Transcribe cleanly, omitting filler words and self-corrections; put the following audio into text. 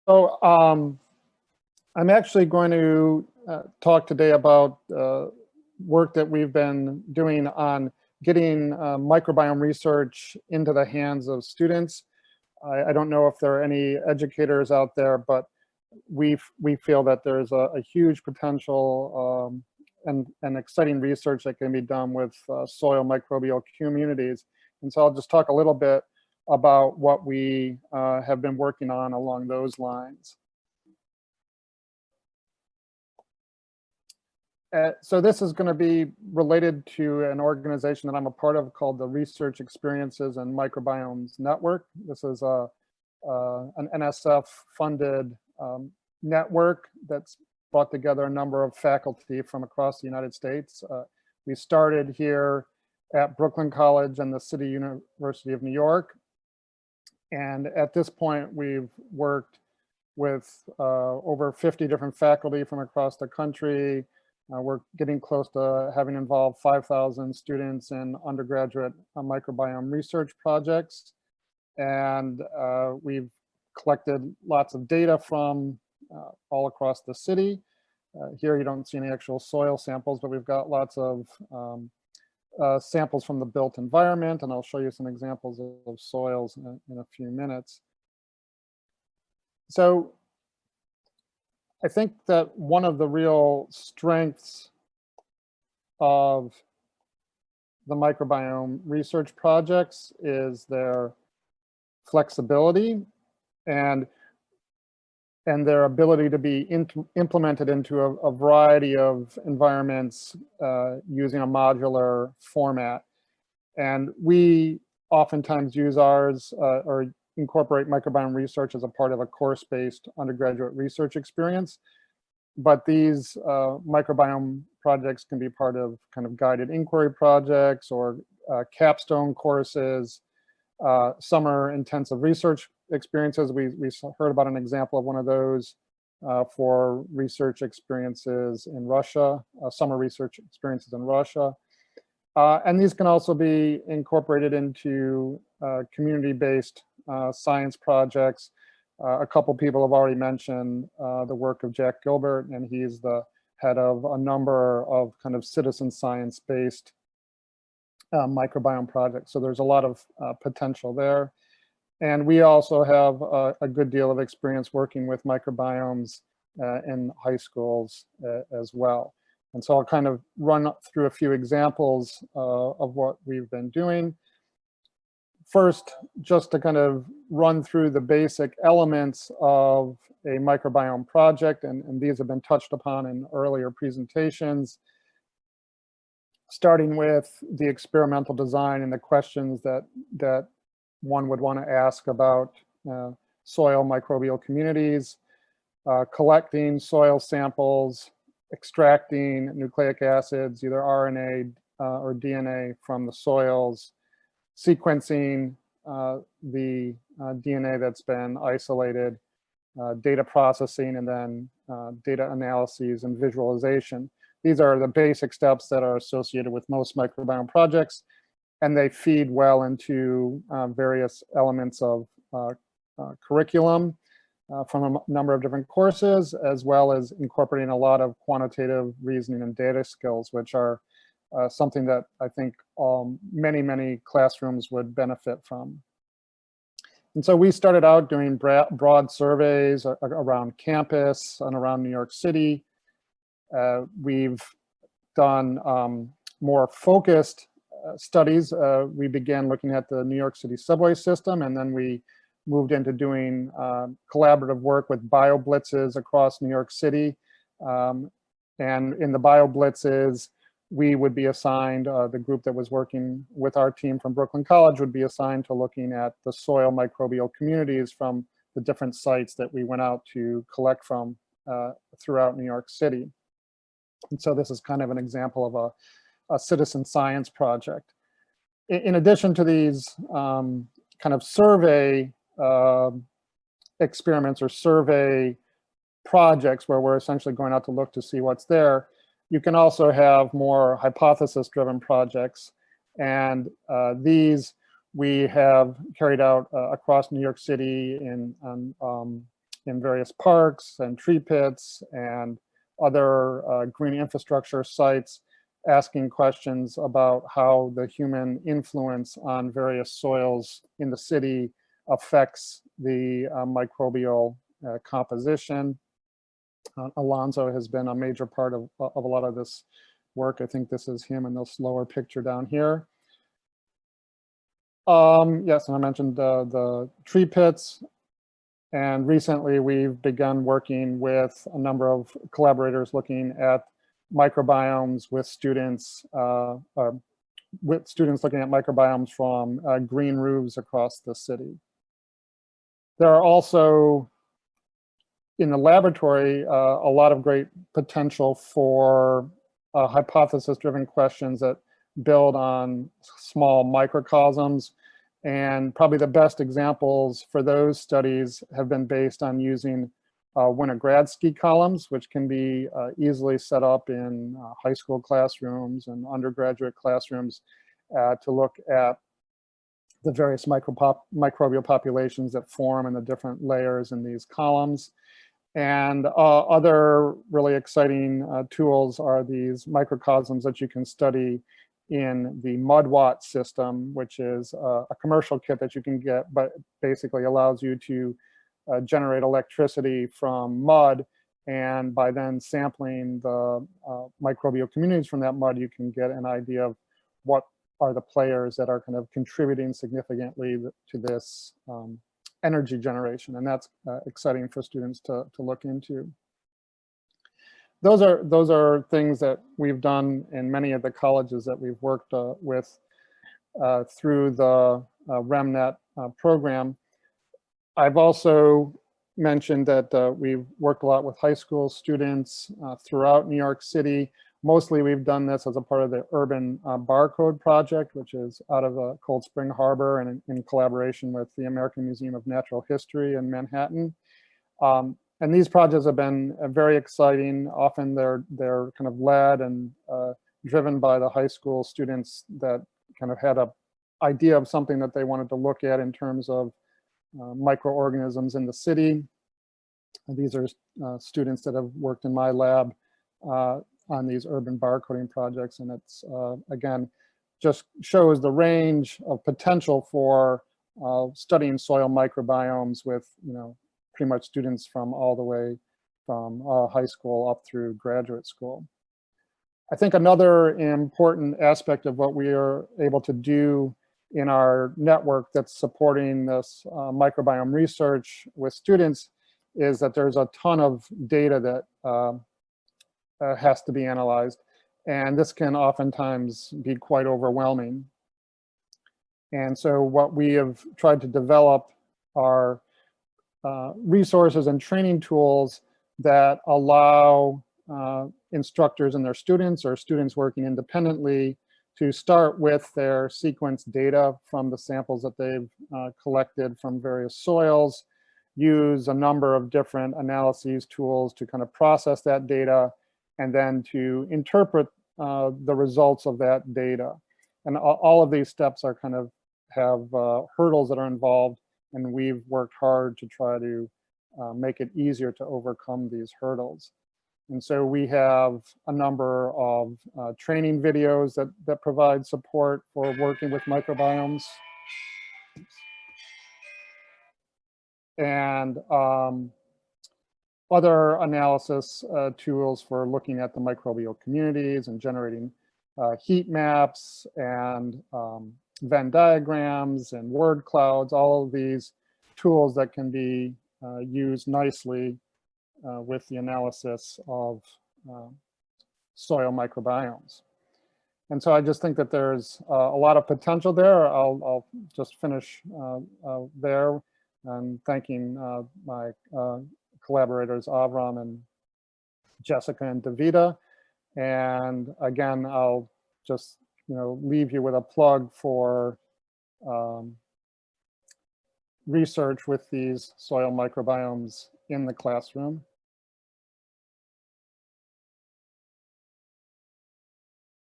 So I'm actually going to talk today about work that we've been doing on getting microbiome research into the hands of students. I don't know if there are any educators out there, but we feel that there's a huge potential and exciting research that can be done with soil microbial communities. And so I'll just talk a little bit about what we have been working on along those lines. So this is going to be related to an organization that I'm a part of called the Research Experiences and Microbiomes Network. This is an NSF-funded network that's brought together a number of faculty from across the United States. We started here at Brooklyn College and the City University of New York. And at this point, we've worked with over 50 different faculty from across the country. We're getting close to having involved 5,000 students in undergraduate microbiome research projects. And we've collected lots of data from all across the city. Here you don't see any actual soil samples, but we've got lots of samples from the built environment, and I'll show you some examples of soils in a few minutes. So I think that one of the real strengths of the microbiome research projects is their flexibility and their ability to be implemented into a variety of environments using a modular format. And we oftentimes use ours or incorporate microbiome research as a part of a course-based undergraduate research experience. But these microbiome projects can be part of kind of guided inquiry projects or capstone courses, summer intensive research experiences. We heard about an example of one of those for research experiences in Russia, summer research experiences in Russia. And these can also be incorporated into community-based science projects. A couple people have already mentioned the work of Jack Gilbert, and he's the head of a number of kind of citizen science-based microbiome projects. So there's a lot of potential there. And we also have a good deal of experience working with microbiomes in high schools as well. And so I'll kind of run through a few examples of what we've been doing. First, just to kind of run through the basic elements of a microbiome project, and these have been touched upon in earlier presentations, starting with the experimental design and the questions that one would want to ask about soil microbial communities, collecting soil samples, extracting nucleic acids, either RNA or DNA from the soils, sequencing the DNA that's been isolated, data processing, and then data analyses and visualization. These are the basic steps that are associated with most microbiome projects, and they feed well into various elements of curriculum from a number of different courses, as well as incorporating a lot of quantitative reasoning and data skills, which are something that I think many classrooms would benefit from. And so we started out doing broad surveys around campus and around New York City. We've done more focused studies. We began looking at the New York City subway system, and then we moved into doing collaborative work with bio-blitzes across New York City. And in the bio-blitzes, we would be assigned, the group that was working with our team from Brooklyn College would be assigned to looking at the soil microbial communities from the different sites that we went out to collect from throughout New York City. And so this is kind of an example of a citizen science project. In addition to these kind of survey experiments or survey projects where we're essentially going out to look to see what's there, you can also have more hypothesis-driven projects. And these we have carried out across New York City in in various parks and tree pits and other green infrastructure sites, asking questions about how the human influence on various soils in the city affects the microbial composition. Alonso has been a major part of a lot of this work. I think this is him in this lower picture down here. Yes, and I mentioned the tree pits. And recently we've begun working with a number of collaborators looking at microbiomes with students, looking at microbiomes from green roofs across the city. There are also, in the laboratory, a lot of great potential for hypothesis-driven questions that build on small microcosms. And probably the best examples for those studies have been based on using Winogradsky columns, which can be easily set up in high school classrooms and undergraduate classrooms to look at the various microbial populations that form in the different layers in these columns. And other really exciting tools are these microcosms that you can study in the MudWatt system, which is a commercial kit that you can get, but basically allows you to generate electricity from mud. And by then sampling the microbial communities from that mud, you can get an idea of what are the players that are kind of contributing significantly to this energy generation. And that's exciting for students to look into. Those are things that we've done in many of the colleges that we've worked with through the REMNet program. I've also mentioned that we've worked a lot with high school students throughout New York City. Mostly we've done this as a part of the Urban Barcode project, which is out of Cold Spring Harbor and in collaboration with the American Museum of Natural History in Manhattan. And these projects have been very exciting. Often they're kind of led and driven by the high school students that kind of had an idea of something that they wanted to look at in terms of microorganisms in the city. And these are students that have worked in my lab on these urban barcoding projects. And it's, again, just shows the range of potential for studying soil microbiomes with, pretty much students from all the way from high school up through graduate school. I think another important aspect of what we are able to do in our network that's supporting this microbiome research with students is that there's a ton of data that has to be analyzed. And this can oftentimes be quite overwhelming. And so what we have tried to develop are resources and training tools that allow instructors and their students or students working independently to start with their sequence data from the samples that they've collected from various soils, use a number of different analyses tools to kind of process that data, and then to interpret the results of that data. And all of these steps are kind of have hurdles that are involved, and we've worked hard to try to make it easier to overcome these hurdles. And so we have a number of training videos that provide support for working with microbiomes. And other analysis tools for looking at the microbial communities and generating heat maps and Venn diagrams and word clouds, all of these tools that can be used nicely with the analysis of soil microbiomes. And so I just think that there's a lot of potential there. I'll just finish there and thanking my collaborators Avram and Jessica and Davida. And again, I'll just leave you with a plug for research with these soil microbiomes in the classroom.